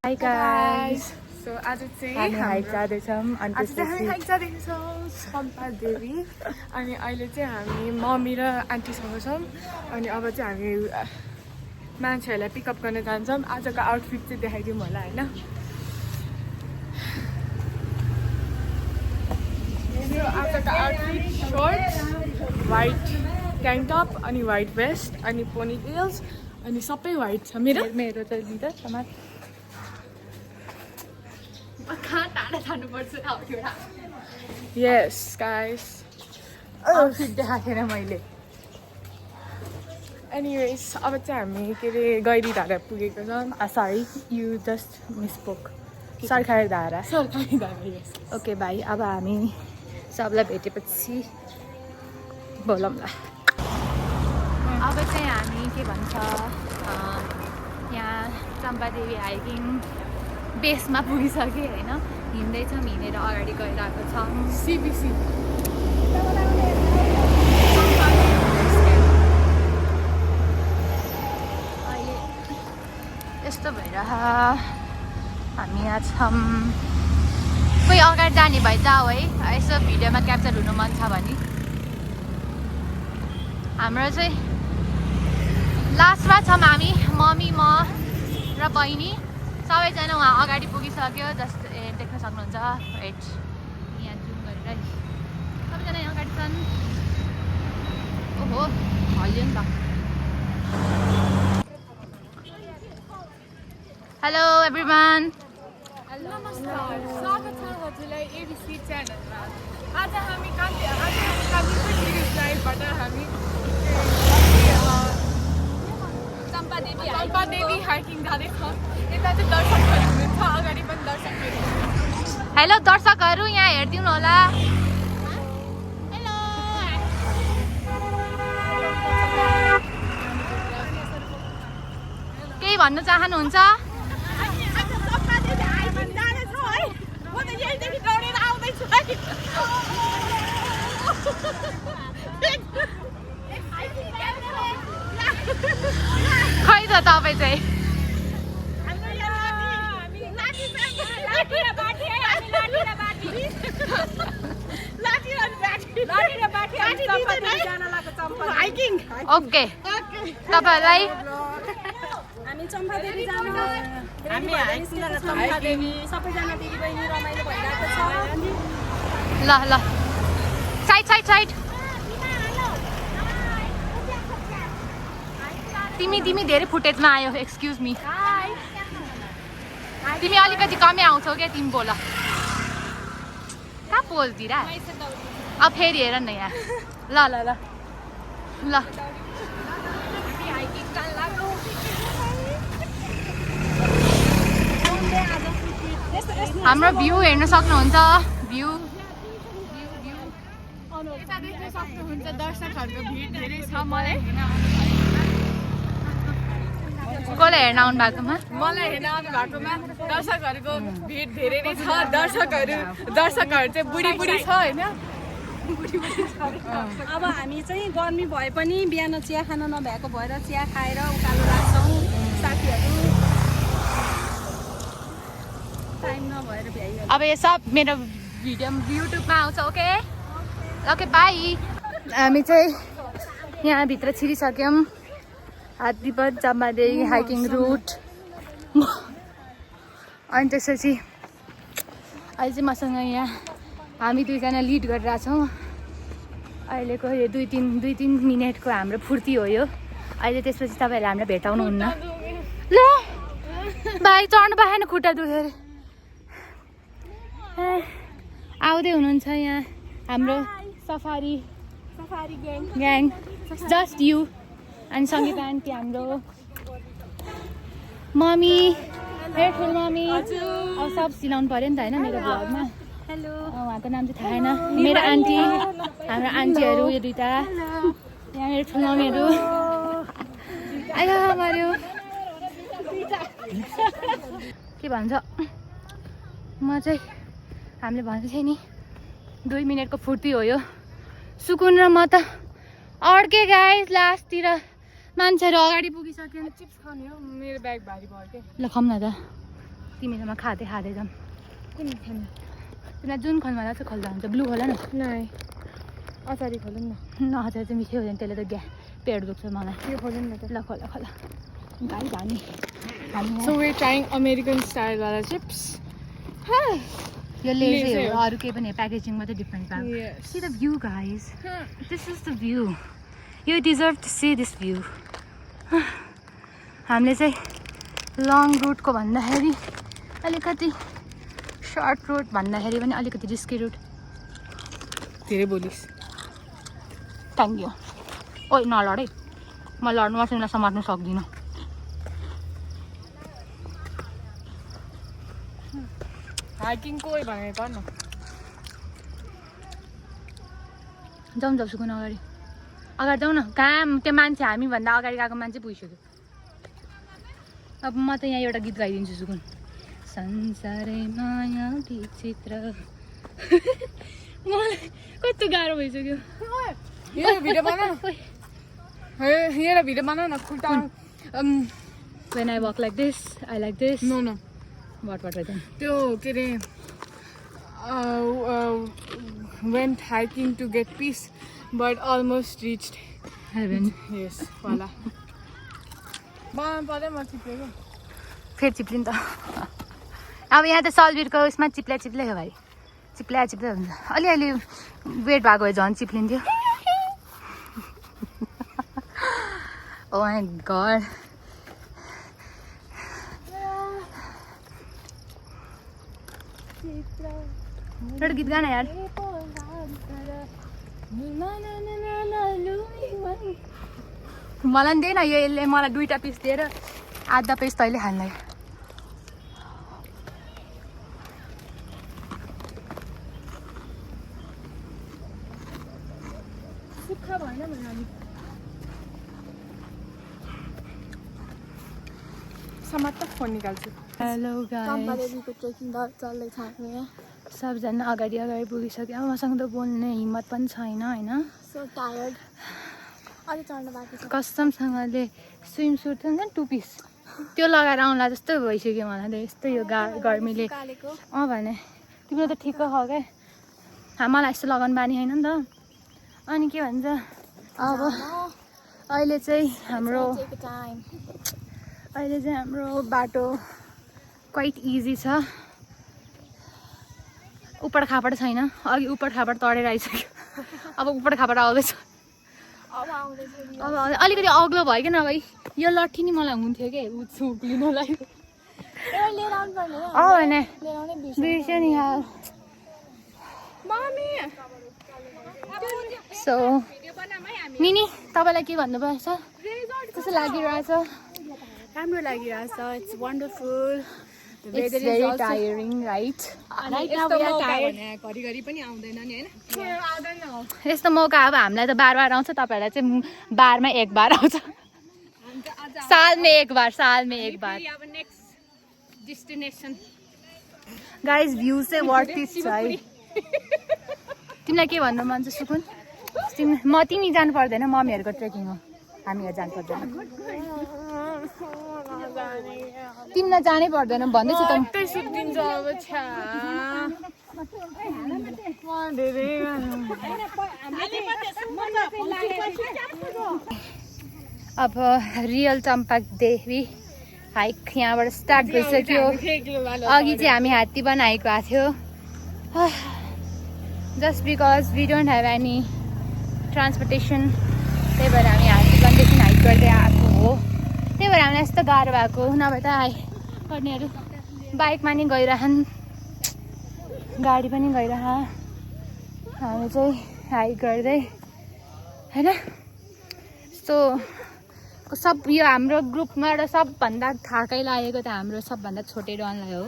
Hi guys. So आज चाहिँ हामी हाइक जाँदैछौँ अनि आज चाहिँ हामी त्यसपछि हाइक जाँदैछौँ चम्पादेवी अनि अहिले चाहिँ हामी मम्मी र आन्टीसँग छौँ अनि अब चाहिँ हामी मान्छेहरूलाई पिकअप गर्न जान्छौँ आजको आउटफिट चाहिँ देखाइदिउँ होला होइन आजको outfit shirt white tank top अनि वाइट भेस्ट अनि पोनी टेल्स अनि सबै वाइट छ मेरो त लिँदा समाज यस गाइस आउटफिट देखाएको थिएन मैले एनिवेज अब चाहिँ हामी के अरे गैरी धारा पुगेको छौँ सरी यु जस्ट मिसपोक सरकारी धारा सरकारी धारा यस ओके भाइ अब हामी सबलाई भेटेपछि बोलौँला अब चाहिँ हामी के भन्छ यहाँ चम्पादेवी हाइकिङ बेसमा पुगिसक्यो होइन हिँड्दैछौँ हिँडेर अगाडि गइरहेको छौँ सिबिसी अहिले यस्तो भइरह हामी यहाँ छौँ कोही अगाडि जाने भए जाऊ है यसो भिडियोमा क्याप्चर हुनु मन छ भने हाम्रो चाहिँ लास्टमा छौँ हामी मम्मी म र बहिनी सबैजना उहाँ अगाडि पुगिसक्यो जस्ट देख्न सक्नुहुन्छ वेट यहाँ जुम गरेर सबैजना यहाँ अगाडि छन् ओहो हल्यो नि त हेलो एभ्रिवान नमस्कार स्वागत छ हजुरलाई एबिसी च्यानलमा आज हामी कान्तिपुर सिरिजबाट हामी चम्पादेवी हाइकिङ जाँदैछौँ यता चाहिँ दर्शकहरू हुनुहुन्छ अगाडि पनि दर्शकहरू हेलो दर्शकहरू यहाँ हेरिदिनु होला केही भन्नु चाहनुहुन्छ खै त तपाईँ चाहिँ ओके तपाईँहरूलाई हामी चम्पादेवी जानु हामी चम्पादेवी सबैजना दिदीबहिनी रमाइलो भइरहेको छ ल ल साइड साइड साइड तिमी धेरै फुटेजमा आयो एक्सक्युज मी तिमी अलिकति कमै आउँछौ क्या तिमी बोल कहाँ पोजतिर अब फेरि हेर न यहाँ ल ल ल ल हाम्रो भ्यू हेर्न सक्नुहुन्छ भ्यू यता देख्न सक्नुहुन्छ दर्शकहरूको भिड धेरै छ मलाई कसलाई हेर्न आउनु भएकोमा मलाई हेर्न आउनु भएकोमा दर्शकहरूको भिड धेरै नै छ दर्शकहरू चाहिँ बुढी छ होइन अब हामी चाहिँ गर्मी भए पनि बिहान चिया खान नभएको भएर चिया खाएर उकालो लाग्छौँ साथीहरू टाइम नभएर भ्याइयो अब यो सब मेरो भिडियो युट्युबमा आउँछ ओके ओके बाई हामी चाहिँ यहाँभित्र छिरिसक्यौँ हात्तीपद चम्पादेवी हाइकिङ रुट अनि त्यसपछि अहिले चाहिँ मसँग यहाँ हामी दुईजना लिड गरिरहेछौँ अहिलेको यो दुई तिन मिनटको हाम्रो फुर्ती हो यो अहिले त्यसपछि तपाईँहरूले हामीलाई भेटाउनुहुन्न ल भाइ चढ्नु पाएन खुट्टा दुखेर आउँदै हुनुहुन्छ यहाँ हाम्रो सफारी ग्याङ जस्ट यु अनि सङ्गीता आन्टी हाम्रो मम्मी मेरो ठुलो मम्मी अब सब सिलाउनु पऱ्यो नि त होइन मेरो भ्लगमा हेलो उहाँको नाम चाहिँ थाहा छैन मेरो आन्टी हाम्रो आन्टीहरू यो दुइटा यहाँ मेरो ठुलो मम्मीहरू आयो मऱ्यो के भन्छ म चाहिँ हामीले भनेको थिएँ नि 2 मिनटको फुर्ती हो यो सुकुन र म त अड्के गाइस लास्टतिर मान्छेहरू अगाडि पुगिसक्यो चिप्स खाने हो मेरो ब्याग भारी भयो के ल खाऊँ न त तिमीसँग खाँदै खाँदै जाऊँ कुन खाने तिमीलाई जुन खलमा चाहिँ खोल्दा हुन्छ ब्लू खोला न नाइ अचारी खोलौँ न नअचार चाहिँ मिठै हुँदैन त्यसले त पेट दुख्छ मलाई यो खोलौँ न त ल खोला खोला गाइस हामी सो वी ट्राइङ अमेरिकन स्टाइलवाला चिप्स यो लेजै लेजै हो हो। अरू केही पनि प्याकेजिङ मात्रै डिफ्रेन्ट पाएको Yes. See the view guys this is the view you deserve to see this view हामीले चाहिँ लङ रुटको भन्दाखेरि अलिकति सर्ट रुट भन्दाखेरि पनि अलिकति रिस्की रुट धेरै बोलिस् थ्याङ्क यू ओइ नलड है म लड्नु तिमीलाई समात्नु सक्दिनँ हाइकिङ कोही भने गर न जाउँ जाउँ सुकुन अगाडि अगाडि जाउँ न कहाँ त्यो मान्छे हामीभन्दा अगाडि गएको मान्छे पुगिसक्यो अब म त यहाँ एउटा गीत गाइदिन्छु सुकुन संसारै माया विचित्र मलाई कस्तो गाह्रो भइसक्यो यो भिडियो बना न एउटा भिडियो बना न खुट्टा When I walk like this, I like this. No no What then? त्यो के अरे went hiking to get peace but almost reached Heaven. yes वाला बनाउनु पर्यो म चिप्लेको फेरि चिप्लिन्छ त अब यहाँ त सलबिरको उसमा चिप्ल्या हो भाइ चिप्ल्या हुन्छ अलिअलि वेट भएको भए झन् चिप्लिन्थ्यो ओ माई गड एउटा गीत गाना यार मलाई पनि दे न यसले मलाई 2टा पिस दिएर आधा पिस तैँले खानलाई सुक्खा भएन भने हामी समात्त फोन निकाल्छु हेलो गाइस ट्रेकिङ चल्दैछ हामी सबजना अगाडि पुगिसक्यो मसँग त बोल्ने हिम्मत पनि छैन होइन सो टायर्ड अलि चढ्न बाँकी छ कसमसँगले स्विम सुट छ नि 2 पिस त्यो लगाएर आउँला जस्तो भइसक्यो मलाई त यस्तो यो गर्मीले भने तिम्रो त ठिक्क हो क्या मलाई यस्तो लगाउनु बानी होइन नि त अनि के भन्छ अब अहिले चाहिँ हाम्रो बाटो क्वाइट इजी छ उपड खापड छैन अघि उपड खापड तडेर आइसक्यो अब उपड खापड आउँदैछ अब अलिकति अग्लो भयो क्या नभए यो लट्ठी नि मलाई हुन्थ्यो कि उक्लिनलाई भने बिर्स्यो नि यार सो मिनी तपाईँलाई के भन्नुभएको छ कस्तो लागिरहेछ राम्रो लागिरहेछ it's wonderful It's very tiring, right? घरिघरि पनि आउँदैन नि होइन यस्तो मौका अब हामीलाई त बार आउँछ तपाईँहरूलाई चाहिँ बारमा एक बार आउँछ सालमा एक बार अब नेक्स्ट डेस्टिनेसन गाइस भ्यू चाहिँ वर्थ इट छ है तिमीलाई के भन्नु मन छ सुकुन तिमी जानु पर्दैन मम्मीहरूको ट्रेकिङ हो हामीहरू जानु पर्दैन तिमीलाई जानै पर्दैन भन्दैछु त सुत्दिन्छ अब रियल चम्पाक देवी हाइक यहाँबाट स्टार्ट भइसक्यो अघि चाहिँ हामी हात्ती बनाएको थियो just because we don't have any transportation त्यही भएर हामी हात्तीबनदेखि हाइक गर्दै आएको हो त्यही भएर हामीलाई यस्तो गाह्रो भएको नभए त गर्नेहरू बाइकमा नि गइरहन् गाडी पनि गइरह हामी चाहिँ हाइक गर्दै होइन यस्तो सब यो हाम्रो ग्रुपमा एउटा सबभन्दा थाकै लागेको त हाम्रो सबभन्दा छोटे डनलाई हो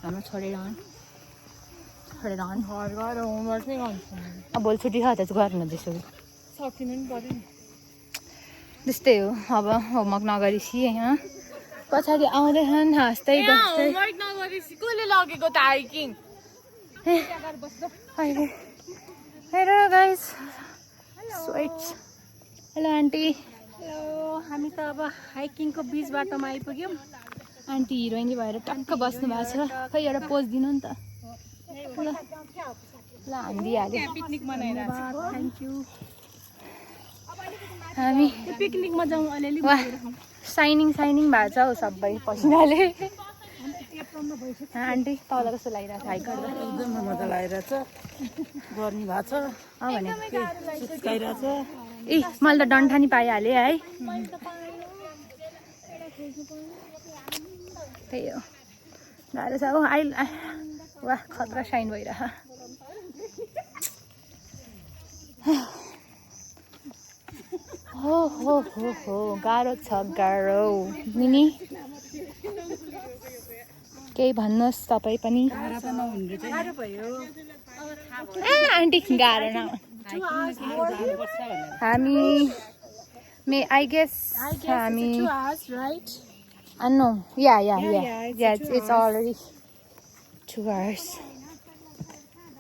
हाम्रो छोटे डन घर गएर होमवर्क नै गर्नु अब भोलि छुट्टी छ त गर्नु त्यसो सकिनु नि पऱ्यो नि त्यस्तै हो अब होमवर्क नगरेपछि यहाँ पछाडि आउँदैछन् हाँस्दै बस्दै होमवर्क नगरेपछि कसले लगेको त हाइकिङ अहिले हेर guys sweats hello aunty hello हामी त अब हाइकिङको बीच बाटोमा आइपुग्यौँ आन्टी हिरोइनी भएर टक्क बस्नु भएको छ खै एउटा पोज दिनु नि त ल हामी दिइहाल्यो पिकनिक मनाइरहेको छ थ्याङ्क यू हामी पिकनिकमा जाउँ अलिअलि वाह साइनिङ भएको छ हौ सबै पसिनाले आन्टी तपाईँलाई कस्तो लागिरहेको छ हाइक गर्दा एकदम मजा लागिरहेछ गर्मी भएको छ भने सुस्काइरहेछ ए मैले त डन्ठा नि पाइहालेँ है त्यही हो गाह्रो छ हो वाह खतरा साइन भइरह हो गाह्रो छ गाह्रो निनी केही भन्नुहोस् तपाईँ पनि आन्टी गाह्रो न हामी आई गेस हामी no yeah it's already 2 hours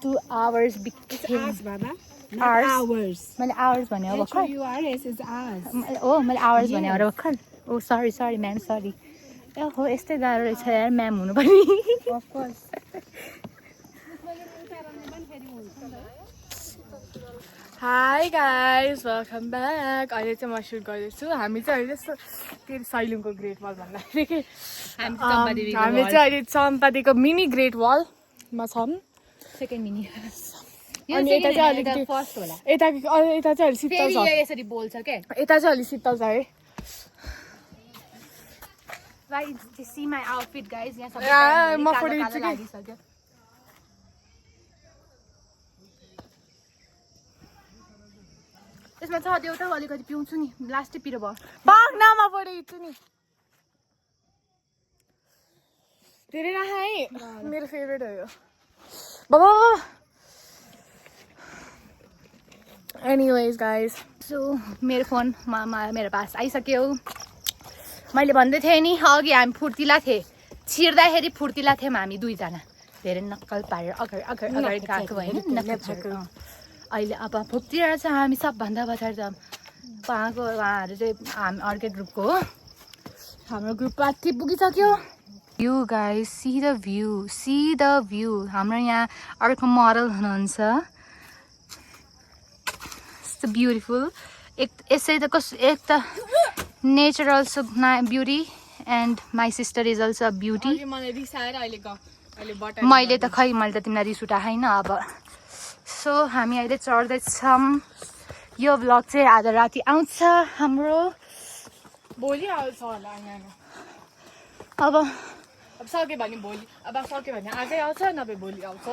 2 hours became hours मैले hours भने हो भर्खर मैले hours भने हो भर्खर ओ सरी म्याम सरी हो यस्तै गाह्रो रहेछ यार म्याम हुनु पनि हाई गाइज वेलकम ब्याक अहिले चाहिँ म सुट गर्दैछु हामी चाहिँ अहिले यस्तो के अरे सैलुङको ग्रेट वाल भन्दाखेरि के हामी चाहिँ अहिले चम्पादेवीको मिनी ग्रेट वालमा छौँ सेकेन्ड मिनी अनि यता चाहिँ अलिकति फर्स्ट होला यता चाहिँ अलिक शीतल छ यसरी बोल्छ के यता चाहिँ अलिक शीतल छ है Guys, to see my outfit, guys. यहाँ सबै म फोटो खिच्छु कि लागिसक्यो यसमा छ देउटा अलिकति पिउँछु नि लास्टै पिरो भयो बाघ नामा फोटो खिच्छु नि धेरै राख है मेरो फेभरेट हो यो बाबा एनीवेज गाइज सो मेरो फोन मेरो पास आइसक्यो मैले भन्दै थिएँ नि अघि हामी फुर्तिला थिएँ छिर्दाखेरि फुर्तिला थियौँ हामी दुईजना धेरै नक्कल पारेर अगाडि गएको भयो अहिले अब फुर्तिरहेको छ हामी सबभन्दा पछाडि त उहाँहरू चाहिँ हामी अर्कै ग्रुपको हो हाम्रो ग्रुप पार्टी पुगिसक्यो view guys C the view हाम्रो यहाँ अर्को मोडल हुनुहुन्छ ब्युटिफुल यसै त एक त nature also beauty and my sister is also beauty मैले त तिमीलाई रिस उठाएन अब सो हामी अहिले चढ्दैछौँ यो भ्लग चाहिँ आज राति आउँछ हाम्रो भोलि आउँछ होला अब सक्यो भने भोलि अब सक्यो भने आजै आउँछ नभए भोलि आउँछ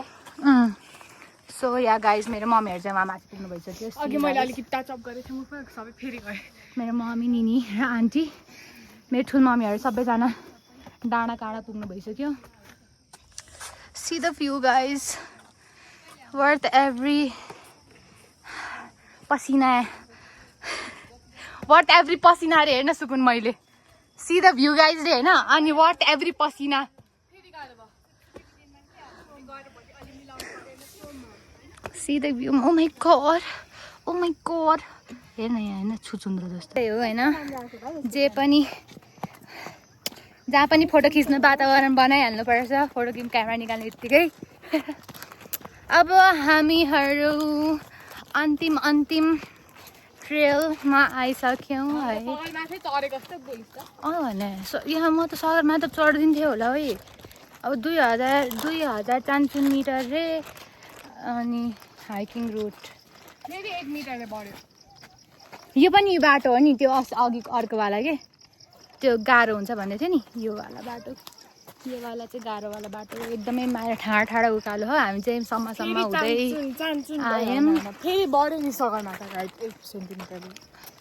सो या गाइज मेरो मम्मीहरू चाहिँ उहाँ माथि पुग्नु भइसक्यो अघि मैले अलिकति टचअप गरेको थिएँ म सबै फेरि गएँ मेरो मम्मी निनी र आन्टी मेरो ठुल मम्मीहरू सबैजना डाँडा काँडा पुग्नु भइसक्यो C the view guys worth every पसिना अरे हेर्न सुकुन मैले सी द भ्यू गाइजले होइन अनि वर्थ एभ्री पसिना see the view oh my god हेर्न यहाँ होइन छुचुन्द्रो जस्तो त्यही हो होइन जहाँ पनि फोटो खिच्नु वातावरण बनाइहाल्नुपर्छ फोटो क्यामेरा निकाल्ने बित्तिकै अब हामीहरू अन्तिम ट्रेलमा आइसक्यौँ है भने यहाँ म त सहरमा त चढिदिन्थेँ होला है अब 2000 मिटर रे अनि हाइकिङ रुट फेरि 8 मिटरले बढ्यो यो पनि बाटो हो नि त्यो अघि अर्कोवाला के त्यो गाह्रो हुन्छ भन्दै थियो नि यो वाला चाहिँ गाह्रोवाला बाटो एकदमै माया ठाडा उकालो हो हामी चाहिँ सम्म हुँदै आयौँ फेरि बढ्यो नि Sagarmatha height 1 centimetre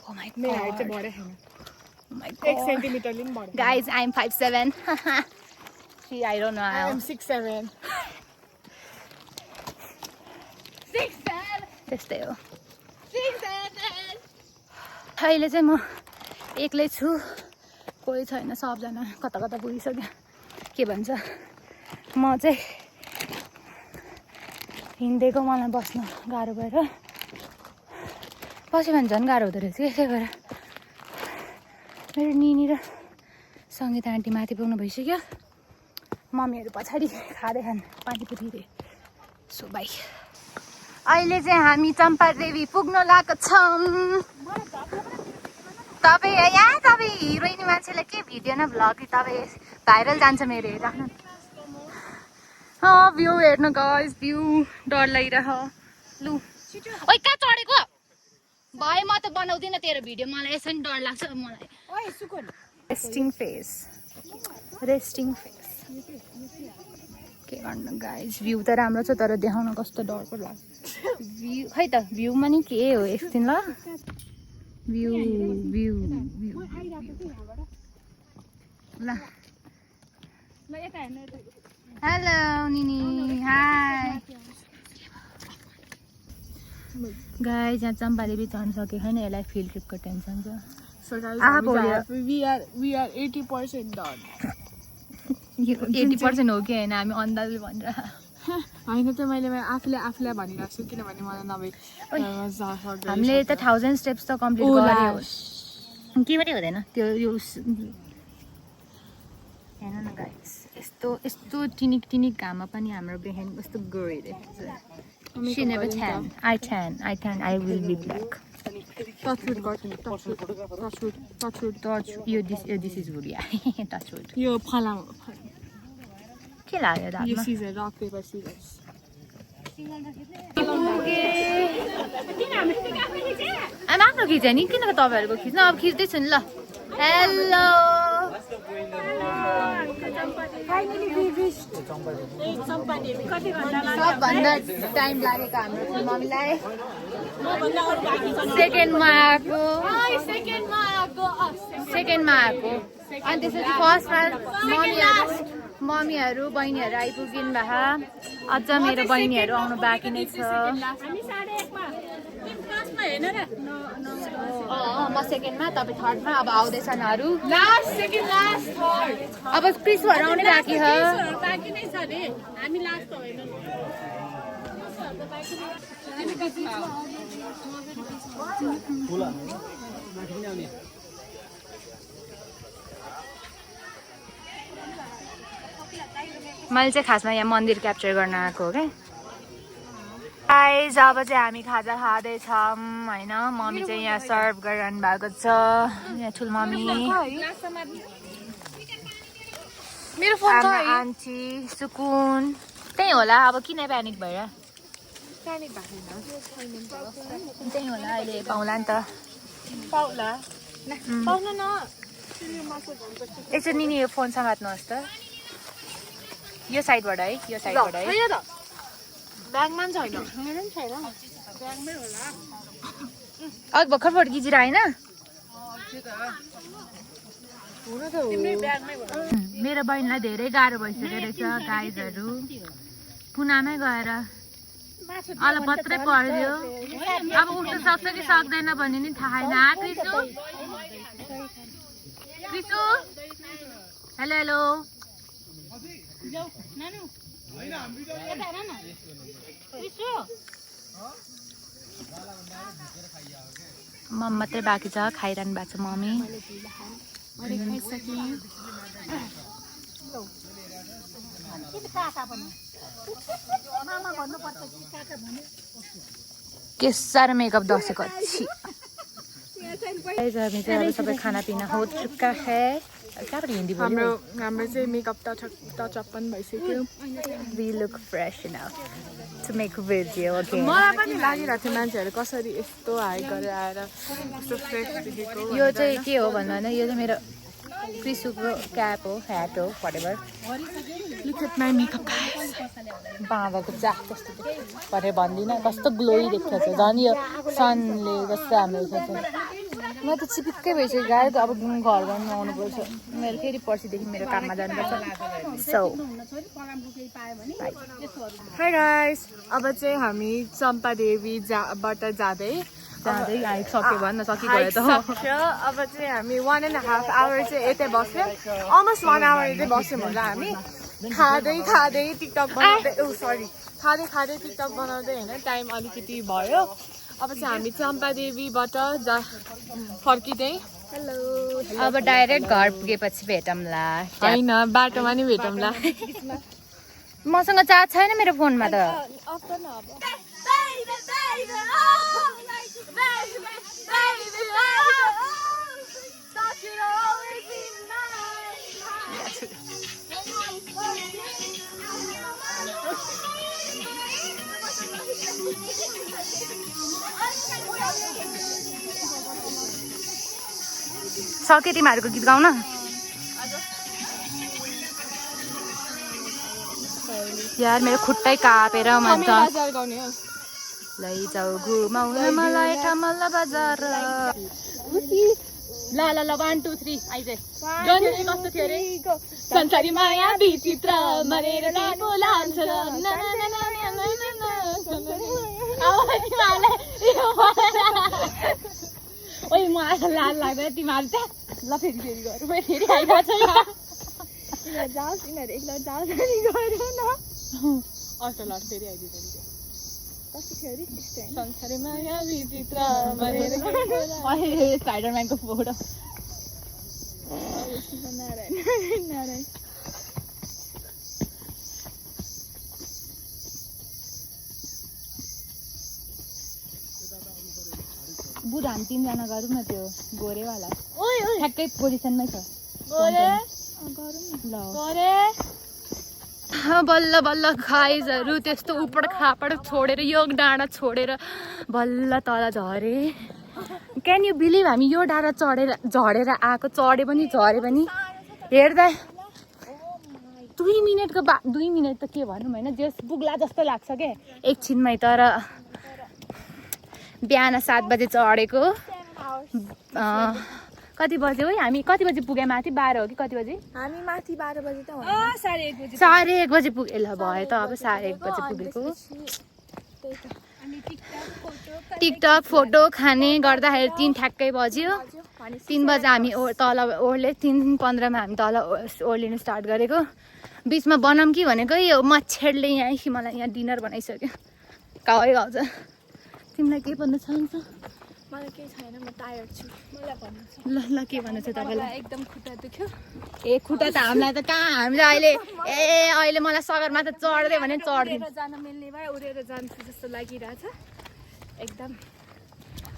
oh my मेरो हाइट चाहिँ बढ्यो छैन 1 सेन्टिमिटरले पनि बढ्यो guys I am 5'7" I don't know. I am 6'7". त्यस्तै हो अहिले चाहिँ म एक्लै छु कोही छैन सबजना कता पुगिसक्यो के भन्छ म चाहिँ हिँडेको मलाई बस्न गाह्रो भएर बस्यो भने झन् गाह्रो हुँदो रहेछ कि त्यही भएर मेरो निनी र सङ्गीता आन्टी माथि पुग्नु भइसक्यो मम्मीहरू पछाडि खाँदैछन् पानीपुरी रे सो बाई अहिले चाहिँ हामी चम्पादेवी पुग्न लागेको छौँ तपाईँ यहाँ तपाईँ हिरोइनी मान्छेलाई के भिडियो न भ्लग तपाईँ भाइरल जान्छ मेरो हेरिराख्नु भ्यू हेर्नु गाइस भ्यू डर लागिरह लु ओइ कहाँ चढेको भए म त बनाउँदिनँ तेरो भिडियो मलाई यसरी डर लाग्छ मलाई रेस्टिङ फेस के गर्नु गाइस भ्यू त राम्रो छ तर देखाउन कस्तो डर पो लाग्छ भ्यू खै त भ्यूमा नि के हो एकछिन ल भ्यू ल हेलो निनी हाई गाइस यहाँ चम्पादेवी चढ्न सकेको छैन यसलाई फिल्ड ट्रिपको टेन्सन छ So guys, we are 80% done. 80% हो कि होइन हामी अन्दाजले भनेर होइन त मैले आफूलाई भनिरहेको छु किनभने मलाई नभए हामीले त 1000 स्टेप्स त कम्प्लिट गर्यो के पनि हुँदैन त्यो यो हेर्नु न गाइस यस्तो टिनिक घाममा पनि हाम्रो बेहेन कस्तो गोरिरहेको छ She never tan. I tan. I will be black. Touchwood. This is wood, yeah. Touchwood. यो फलाम के लाग्यो दाजु यो सिजर रक पेपर सिजर्स आफ्नो खिच्यो नि किन तपाईँहरूको खिच्नु अब खिच्दैछु नि ल हेलो सबभन्दा टाइम लागेको हाम्रो मम्मीलाई सेकेन्डमा आएको अनि त्यसपछि फर्स्टमा मम्मीहरू बहिनीहरू आइपुगिनु भए अझ मेरो बहिनीहरू आउनु बाँकी नै छ म सेकेन्डमा तपाईँ थर्डमा अब आउँदैछन् अरू अब क्रिसहरू आउने बाँकी छ मैले चाहिँ खासमा यहाँ मन्दिर क्याप्चर गर्न आएको हो क्या गाइस अब चाहिँ हामी खाजा खाँदैछौँ होइन मम्मी चाहिँ यहाँ सर्भ गरिरहनु भएको छ यहाँ ठुल मम्मी मेरो फोन आन्टी सुकुन त्यही होला अब किन प्यानिक भएर त्यही होला अहिले पाउला नि त यसो निनी यो फोन समात्नुहोस् त यो साइडबाट है यो साइडबाट है ब्यागमा छैन अघि भर्खर फोटो खिचेर होइन मेरो बहिनीलाई धेरै गाह्रो भइसक्यो रहेछ गाइजहरू पुनामै गएर अलपत्रै पर्यो अब उठ्न सक्छ कि सक्दैन भन्ने नि थाहा छैन क्रिसु हेलो मम मात्रै बाँकी छ खाइरहनु भएको छ मम्मी के साह्रो मेकअप दसेको अछि सबै खानापिना हो चुक्का है हिन्दी हाम्रो चाहिँ मेकअप टचअप पनि भइसक्यो We look fresh enough to make a video again. मलाई पनि लागिरहेको थियो मान्छेहरू कसरी यस्तो हाई गरेर आएर यस्तो फ्रेस देखेको यो चाहिँ के हो भन्नु होइन यो चाहिँ मेरो क्रिसुको क्याप हो ह्याट हो whatever. Look at my makeup guys. बाँधाको जाक कस्तो भनेर भन्दिनँ कस्तो ग्लोई देख्छ झन् यो सनले कस्तो हाम्रो छ म त चिपिक्कै भइसक्यो गाई अब घर गर्नु आउनुपर्छ मेरो फेरि पर्सिदेखि मेरो काममा जानुपर्छ सो हाई गाइस अब चाहिँ हामी चम्पादेवीबाट जाँदै आइसक्यो भन्न सकिगयो त अब चाहिँ हामी 1.5 आवर चाहिँ यतै बस्यो अलमोस्ट 1 आवर यतै बस्यौँ होला हामी खाँदै टिकटक बनाउँदै खाँदै टिकटक बनाउँदै होइन टाइम अलिकति भयो अब चाहिँ हामी चम्पादेवीबाट फर्किँदै अब डाइरेक्ट घर पुगेपछि भेटौँला होइन बाटोमा नि भेटौँला मसँग चार्ज छैन मेरो फोनमा त सके तिमीहरूको गीत गाउन यार मेरो खुट्टै कापेर मन लैजाऊ घुमाउन मलाई ठमल्ला बजार ल 1 2 3 आइजे कस्तो थियो अरे संसारी माया विचित्र मरेर लामो लान्छ ओइ म आज लाल लाग्दैन तिमीहरू त्यहाँ ल फेरि गरौँ फेरि आइरहेछ अर्को लड फेरि आइदिन्छ संसारी माया विचित्र स्पाइडरम्यानको फोटो बुढा हामी 3 जना गरौँ न त्यो गोरेवाला ठ्याक्कै पोजिसनमै छ बल्ल बल्ल खाइजहरू त्यस्तो उपड खापड छोडेर यो डाँडा छोडेर बल्ल तल झरे क्यान यु बिलिभ हामी यो डाँडा झरेर आएको झरे पनि हेर्दा 2 मिनटको 2 मिनट त के भनौँ होइन जस पुग्ला जस्तो लाग्छ क्या एकछिनमै तर बिहान 7 बजे चढेको कति बजे हो हामी कति बजे पुग्यौँ माथि 12 हो कि कति बजे हामी माथि 12 बजे त 1:30 बजे पुगे ल भयो त अब 1:30 बजे पुगेको टिकटक फोटो खाने गर्दाखेरि 3 ठ्याक्कै बज्यो 3 बजे हामी तल ओर्ले 3:15 मा हामी तल ओर्लिनु स्टार्ट गरेको बिचमा बनाऊँ कि भनेको यो मच्छरले यहाँ मलाई यहाँ डिनर बनाइसक्यो गाउँ गाउँछ तिमीलाई के भन्न चाहन्छ मलाई केही छैन म टायर्ड छु मलाई भन्नु ल ल के भन्नु छ तपाईँलाई एकदम खुट्टा दुख्यो ए खुट्टा त हामीलाई त कहाँ हामीले अहिले मलाई सगरमाथा चढ्दै भने चढ्दिनु जान मिल्ने भए उडेर जान्छु जस्तो लागिरहेछ एकदम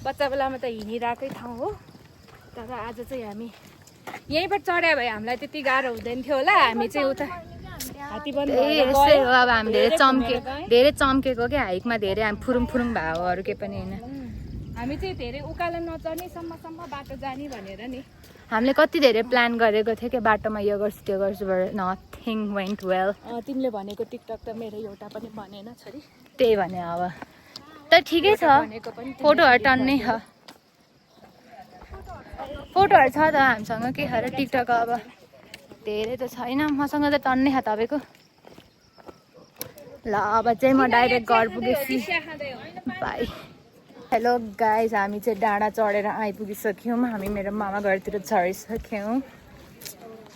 बच्चा बेलामा त हिँडिरहेकै ठाउँ हो तर आज चाहिँ हामी यहीँबाट चढ्यो भए हामीलाई त्यति गाह्रो हुँदैन थियो होला हामी चाहिँ उता हात्ती बन्द यस्तै हो अब हामी धेरै चम्केको क्या हाइकमा धेरै हामी फुरुङ भएको अरू के पनि होइन हामी चाहिँ धेरै उकालो नचढ्ने सम्म बाटो जाने भनेर नि हामीले कति धेरै प्लान गरेको थियो कि बाटोमा यो गर्छु त्यो गर्छु नथिङ वेन्ट वेल तिमीले भनेको टिकटक त मेरो एउटा पनि बनेन छोरी त्यही भने अब तर ठिकै छ फोटोहरू टन्नै छ फोटोहरू छ त हामीसँग के छ र टिकटक अब धेरै त छैन मसँग त टन्नै छ तपाईँको ल अब चाहिँ म डाइरेक्ट घर पुगेपछि बाई हेलो गाइज हामी चाहिँ डाँडा चढेर आइपुगिसक्यौँ हामी मेरो मामा घरतिर झरिसक्यौँ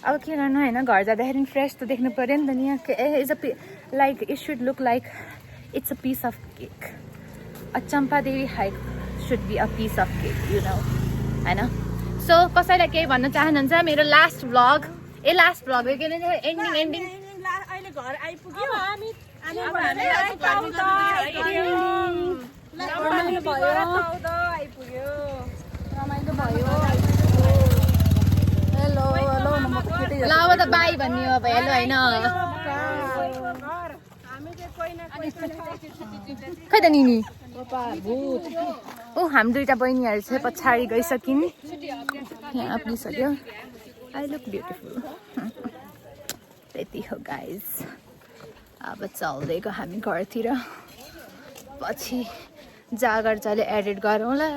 अब के गर्नु होइन घर जाँदाखेरि फ्रेस त देख्नु पऱ्यो नि त नि it's like it should look like it's a piece of cake a Champadevi hike should be a piece of cake you know होइन सो कसैलाई केही भन्न चाहनुहुन्छ मेरो लास्ट भ्लग लास्ट भ्लग हो के एन्डिङ अहिले घर आइपुग्यो रमाइलो भयो हेलो ल अब त बाई भन्ने हो अब हेलो होइन खै त निनी ओ हामी दुईटा बहिनीहरू चाहिँ पछाडि गइसकिन् यहाँ पुगिसक्यो आई लुक ब्युटिफुल त्यति हो गाइज अब चल्दैको हामी घरतिर पछि जागर चाहिँ एडिट गरौँला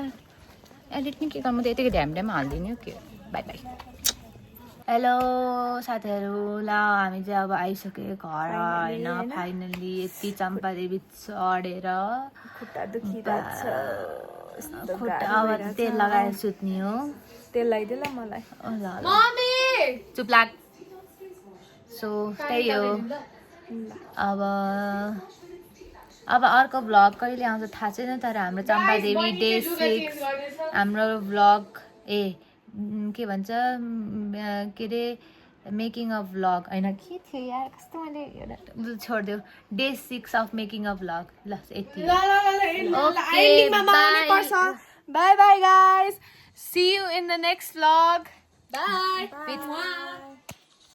एडिट नि के गर्नु म त यतिकै ढ्याम हालिदिने हो के बाई बाई हेलो साथीहरू ल हामी चाहिँ अब आइसक्यो घर होइन फाइनल्ली यति चम्पादेवी चढेर खुट्टा दुखिरहेछ खुट्टा अब तेल लगाएर सुत्ने हो तेल लगाइदिए ल मलाई ल चुप लाग सो त्यही हो अब अर्को भ्लग कहिले आउँछ थाहा छैन तर हाम्रो चम्पादेवी डे 6 हाम्रो भ्लग के भन्छ के अरे मेकिङ अ भ्लग होइन के थियो यार कस्तो मैले एउटा छोडिदेऊ day 6 of making a vlog ल यति Bye bye guys. See you in the next vlog. Bye. with